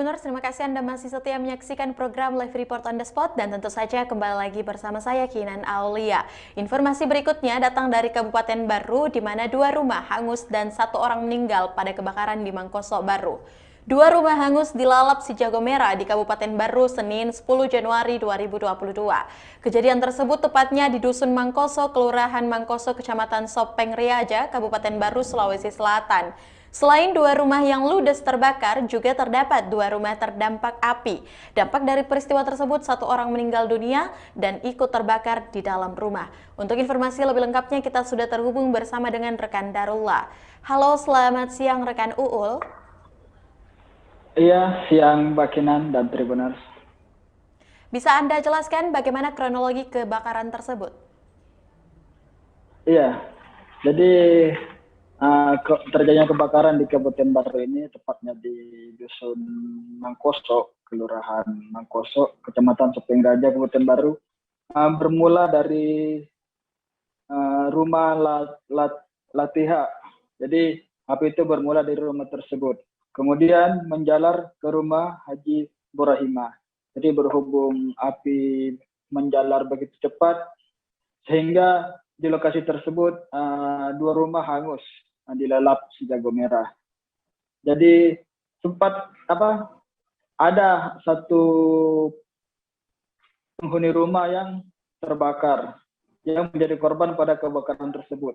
Tribuners, terima kasih Anda masih setia menyaksikan program Live Report on the Spot dan tentu saja kembali lagi bersama saya Kinan Aulia. Informasi berikutnya datang dari Kabupaten Baru di mana 2 rumah hangus dan 1 orang meninggal pada kebakaran di Mangkoso Baru. 2 rumah hangus dilalap si jago merah di Kabupaten Baru Senin 10 Januari 2022. Kejadian tersebut tepatnya di Dusun Mangkoso, Kelurahan Mangkoso, Kecamatan Sopeng Riaja, Kabupaten Baru, Sulawesi Selatan. Selain 2 rumah yang ludes terbakar, juga terdapat 2 rumah terdampak api. Dampak dari peristiwa tersebut 1 orang meninggal dunia dan ikut terbakar di dalam rumah. Untuk informasi lebih lengkapnya kita sudah terhubung bersama dengan rekan Darullah. Halo, selamat siang rekan Uul. Iya, siang Mbak Kinan dan Tribuners. Bisa Anda jelaskan bagaimana kronologi kebakaran tersebut? Iya, jadi terjadinya kebakaran di Kabupaten Baru ini tepatnya di Dusun Mangkoso, Kelurahan Mangkoso, Kecamatan Sopeng Raja, Kabupaten Baru, bermula dari rumah Latiha. Jadi api itu bermula dari rumah tersebut, kemudian menjalar ke rumah Haji Burahimah. Jadi berhubung api menjalar begitu cepat, sehingga di lokasi tersebut 2 rumah hangus dilalap si jago merah. Jadi sempat ada 1 penghuni rumah yang terbakar, yang menjadi korban pada kebakaran tersebut.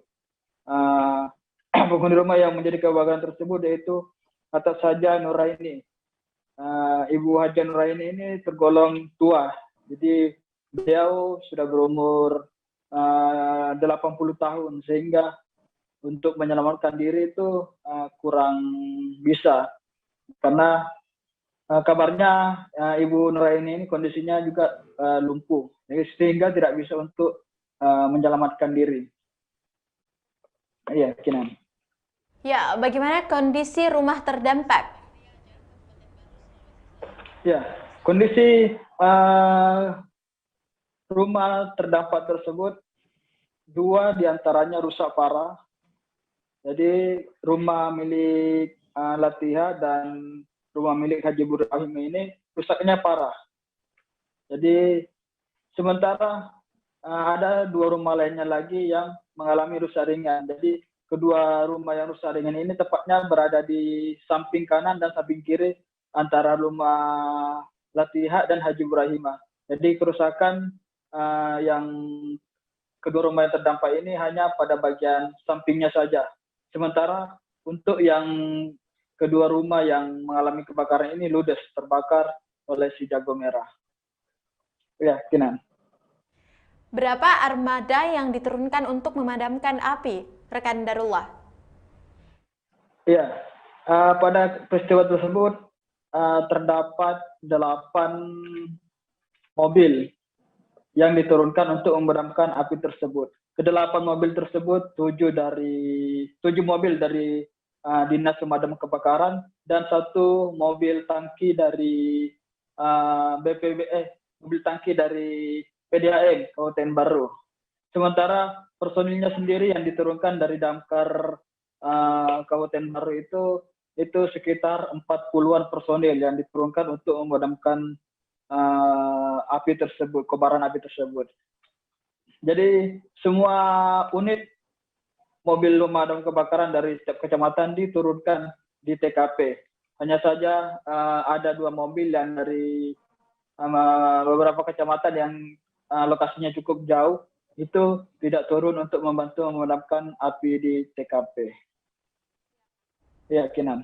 Penghuni rumah yang menjadi kebakaran tersebut yaitu atas saja Nuraini. Ibu Haja Nuraini ini tergolong tua, jadi beliau sudah berumur 80 tahun, sehingga untuk menyelamatkan diri itu kurang bisa, karena kabarnya Ibu Nuraini ini kondisinya juga lumpuh, sehingga tidak bisa untuk menyelamatkan diri. Iya, Kinan. Ya, bagaimana kondisi rumah terdampak? Ya, kondisi rumah terdampak tersebut 2 diantaranya rusak parah. Jadi rumah milik Latiha dan rumah milik Haji Burahim ini rusaknya parah. Jadi sementara ada 2 rumah lainnya lagi yang mengalami rusak ringan. Jadi kedua rumah yang rusak ringan ini tepatnya berada di samping kanan dan samping kiri antara rumah Latiha dan Haji Burahimah. Jadi kerusakan yang kedua rumah yang terdampak ini hanya pada bagian sampingnya saja. Sementara untuk yang kedua rumah yang mengalami kebakaran ini ludes terbakar oleh si jago merah. Ya, Kinan. Berapa armada yang diturunkan untuk memadamkan api, rekan Darullah? Iya, pada peristiwa tersebut terdapat 8 mobil yang diturunkan untuk memadamkan api tersebut. Ke-8 mobil tersebut 7 mobil dari Dinas Pemadam Kebakaran dan 1 mobil tangki dari mobil tangki dari PDAM Kabupaten Baru. Sementara personilnya sendiri yang diturunkan dari Damkar Kabupaten Baru itu sekitar 40-an personil yang diturunkan untuk memadamkan api tersebut, kobaran api tersebut. Jadi semua unit mobil pemadam kebakaran dari setiap kecamatan diturunkan di TKP. Hanya saja ada 2 mobil yang dari beberapa kecamatan yang lokasinya cukup jauh itu tidak turun untuk membantu memadamkan api di TKP. Ya, Kinan.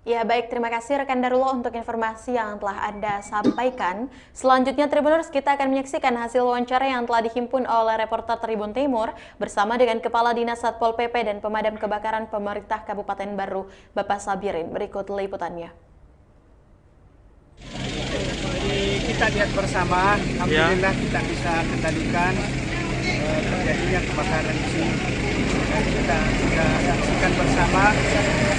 Ya, baik, terima kasih rekan Darullah untuk informasi yang telah Anda sampaikan. Selanjutnya Tribuners, kita akan menyaksikan hasil wawancara yang telah dihimpun oleh reporter Tribun Timur bersama dengan Kepala Dinas Satpol PP dan Pemadam Kebakaran Pemerintah Kabupaten Baru, Bapak Sabirin. Berikut liputannya. Jadi kita lihat bersama, alhamdulillah kita bisa kendalikan terjadinya kebakaran di sini. Kita sudah saksikan bersama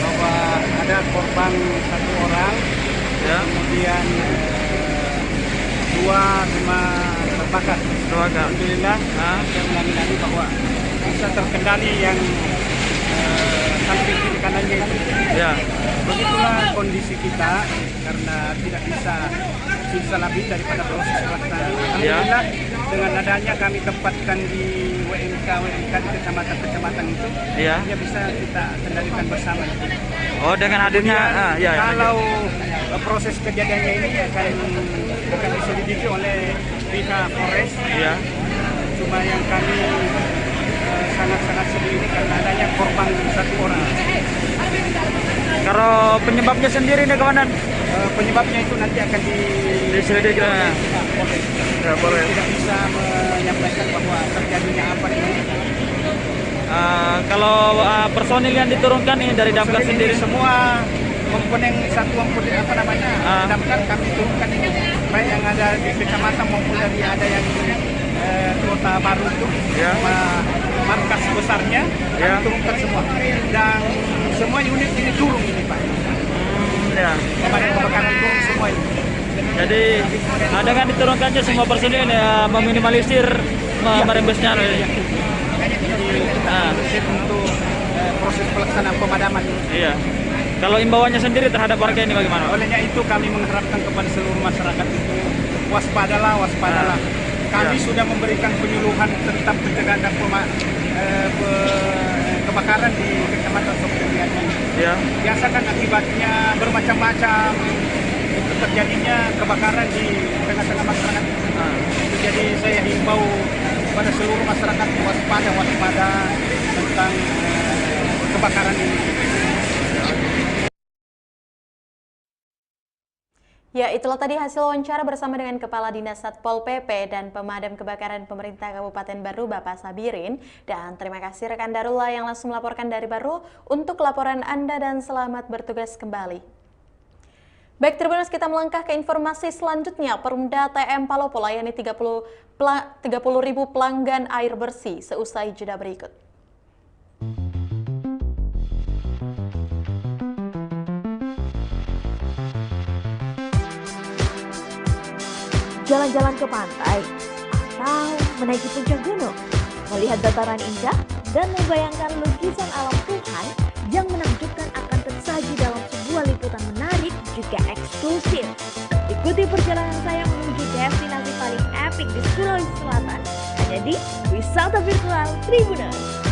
bahwa ada korban 1 orang, kemudian 2 rumah terbakar. Alhamdulillah saya ulangi bahwa bisa terkendali yang samping kiri kanannya itu. Begitulah kondisi kita. karena tidak bisa lebih daripada proses pelaksanaan. Alhamdulillah dengan adanya kami tempatkan di WMK di kecamatan-kecamatan itu, ya bisa kita kendalikan bersama. Oh, dengan hadirnya Kalau proses kejadiannya ini akan diselidiki oleh pihak Polres. Cuma yang kami sangat-sangat sedih ini karena adanya korban satu orang. Kalau penyebabnya sendiri nih Komandan? Penyebabnya itu nanti akan diselidiki. Polres tidak bisa menyampaikan bahwa terjadinya apa ini. Kalau personil yang diturunkan ini dari damkar sendiri, semua komponen satuan damkar kami turunkan ini, baik yang ada di kecamatan maupun dari ada yang Kota Baru itu, markas besarnya kami turunkan semua, dan semua unit ini turun ini Pak. Pemadam kebakaran turun semua ini. Jadi dengan diturunkannya semua personil meminimalisir merembesnya. Untuk proses pelaksanaan pemadaman. Iya. Kalau imbauannya sendiri terhadap warga ini bagaimana? Olehnya itu kami mengharapkan kepada seluruh masyarakat itu waspadalah. Kami sudah memberikan penyuluhan tentang pencegahan dan kebakaran di Kecamatan Sokirian. Biasakan akibatnya bermacam-macam terjadinya kebakaran di tengah-tengah masyarakat. Jadi saya himbau kepada seluruh masyarakat waspada tentang kebakaran ini. Ya, itulah tadi hasil wawancara bersama dengan Kepala Dinas Satpol PP dan Pemadam Kebakaran Pemerintah Kabupaten Baru, Bapak Sabirin. Dan terima kasih rekan Darullah yang langsung melaporkan dari Baru untuk laporan Anda dan selamat bertugas kembali. Baik, Tribuners, kita melangkah ke informasi selanjutnya. Perumda TM Palopo layani 30.000 pelanggan air bersih seusai jeda berikut. Jalan-jalan ke pantai atau menaiki puncak gunung, melihat dataran indah dan membayangkan lukisan alam Tuhan yang menakjubkan akan tersaji dalam sebuah liputan menarik juga eksklusif. Ikuti perjalanan saya menuju destinasi paling epik di Sulawesi Selatan hanya di Wisata Virtual Tribuners.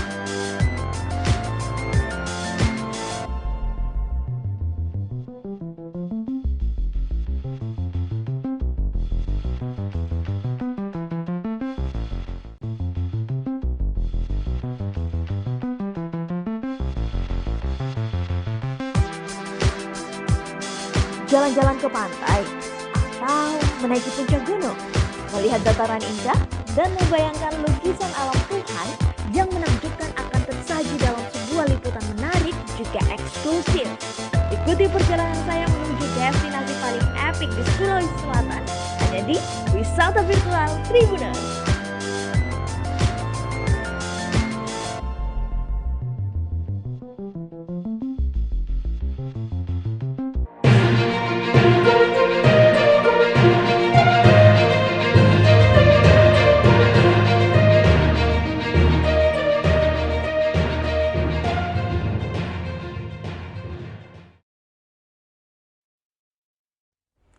Jalan-jalan ke pantai atau menaiki puncak gunung, melihat dataran indah dan membayangkan lukisan alam Tuhan yang menakjubkan akan tersaji dalam sebuah liputan menarik juga eksklusif. Ikuti perjalanan saya menuju destinasi paling epik di Sulawesi Selatan hanya di Wisata Virtual Tribuners.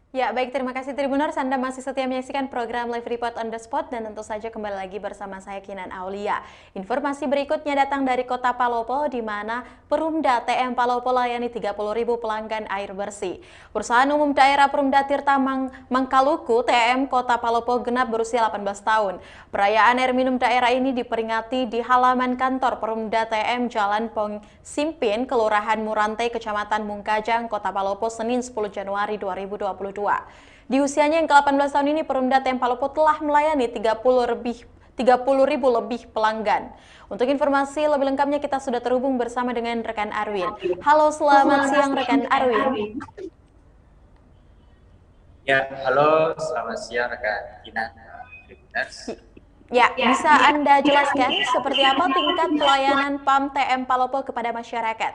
Ya, baik, terima kasih Tribuners. Anda masih setia menyaksikan program Live Report on the Spot dan tentu saja kembali lagi bersama saya Kinan Aulia. Informasi berikutnya datang dari Kota Palopo di mana Perumda TM Palopo layani 30.000 pelanggan air bersih. Perusahaan Umum Daerah Perumda Tirta Mangkaluku TM Kota Palopo genap berusia 18 tahun. Perayaan air minum daerah ini diperingati di halaman kantor Perumda TM Jalan Pong Simpin, Kelurahan Murantai, Kecamatan Mungkajang, Kota Palopo, Senin 10 Januari 2022. Di usianya yang ke-18 tahun ini, Perumda TM Palopo telah melayani 30.000 lebih pelanggan. Untuk informasi lebih lengkapnya kita sudah terhubung bersama dengan rekan Arwin. Halo, selamat siang rekan Arwin. Ya, halo, selamat siang rekan Kinan. Ya, bisa Anda jelaskan seperti apa tingkat pelayanan PAM TM Palopo kepada masyarakat?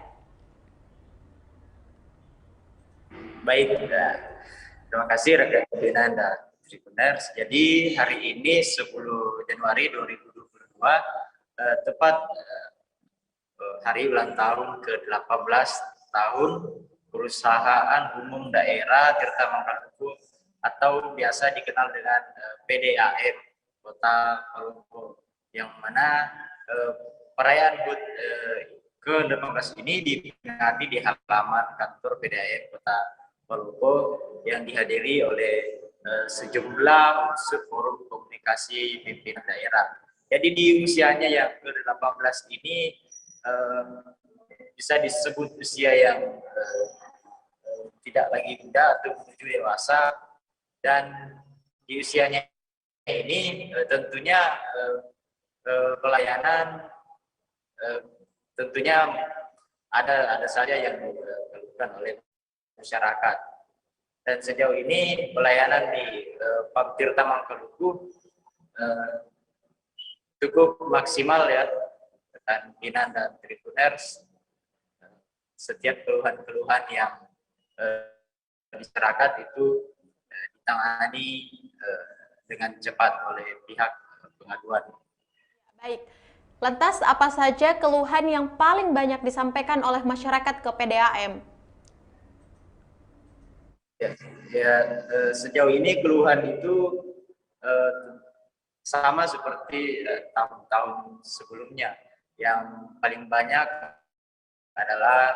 Baik, terima kasih rekan Kinan dan Tribuners. Jadi hari ini 10 Januari 2022 tepat hari ulang tahun ke-18 tahun Perusahaan Umum Daerah Tirta Mangkalkuku atau biasa dikenal dengan PDAM Kota Palopo, yang mana perayaan HUT ke-15 ini diperingati di halaman kantor PDAM Kota Palopo yang dihadiri oleh sejumlah unsur forum komunikasi pimpinan daerah. Jadi di usianya yang ke-18 ini bisa disebut usia yang tidak lagi muda atau menuju dewasa, dan di usianya ini tentunya pelayanan tentunya ada saja yang dilakukan oleh masyarakat. Dan sejauh ini pelayanan di PAM Tirta Mangkalkuku cukup maksimal ya, rekan Kinan dan Tribuners. Setiap keluhan-keluhan yang masyarakat itu ditangani dengan cepat oleh pihak pengaduan. Baik, lantas apa saja keluhan yang paling banyak disampaikan oleh masyarakat ke PDAM? Sejauh ini keluhan itu sama seperti tahun-tahun sebelumnya. Yang paling banyak adalah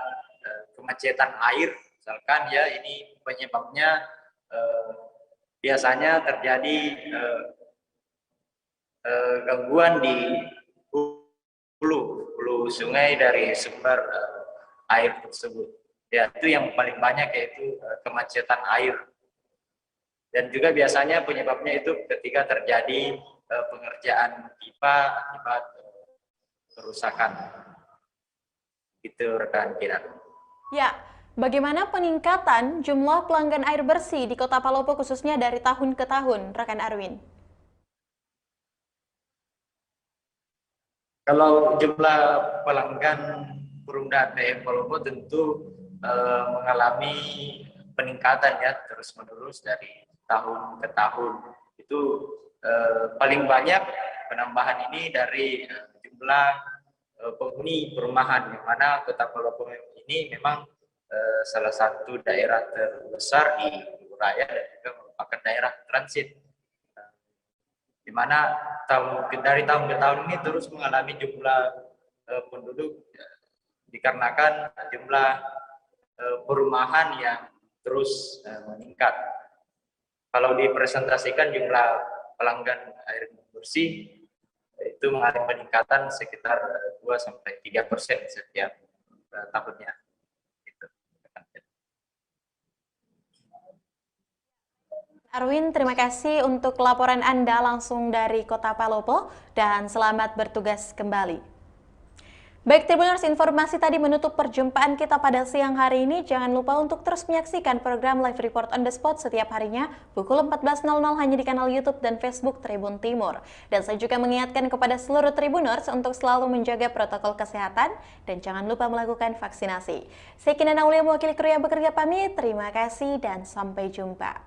kemacetan air, misalkan ya, ini penyebabnya biasanya terjadi gangguan di hulu sungai dari sumber air tersebut. Ya, itu yang paling banyak, yaitu kemacetan air. Dan juga biasanya penyebabnya itu ketika terjadi pengerjaan pipa akibat kerusakan. Itu rekan Kinan. Ya, bagaimana peningkatan jumlah pelanggan air bersih di Kota Palopo khususnya dari tahun ke tahun, rekan Arwin? Kalau jumlah pelanggan Perumda ATM Palopo tentu mengalami peningkatan ya, terus-menerus dari tahun ke tahun. Itu paling banyak penambahan ini dari jumlah penghuni perumahan, yang mana Kota Palopo ini memang salah satu daerah terbesar di Raya dan juga merupakan daerah transit, di mana dari tahun ke tahun ini terus mengalami jumlah penduduk dikarenakan jumlah perumahan yang terus meningkat. Kalau dipresentasikan jumlah pelanggan air bersih itu mengalami peningkatan sekitar 2-3% setiap tahunnya. Arwin, terima kasih untuk laporan Anda langsung dari Kota Palopo dan selamat bertugas kembali. Baik Tribuners, informasi tadi menutup perjumpaan kita pada siang hari ini. Jangan lupa untuk terus menyaksikan program Live Report on the Spot setiap harinya pukul 14.00 hanya di kanal YouTube dan Facebook Tribun Timur. Dan saya juga mengingatkan kepada seluruh Tribuners untuk selalu menjaga protokol kesehatan dan jangan lupa melakukan vaksinasi. Saya Kinan Aulia mewakili kru yang bekerja pamit. Terima kasih dan sampai jumpa.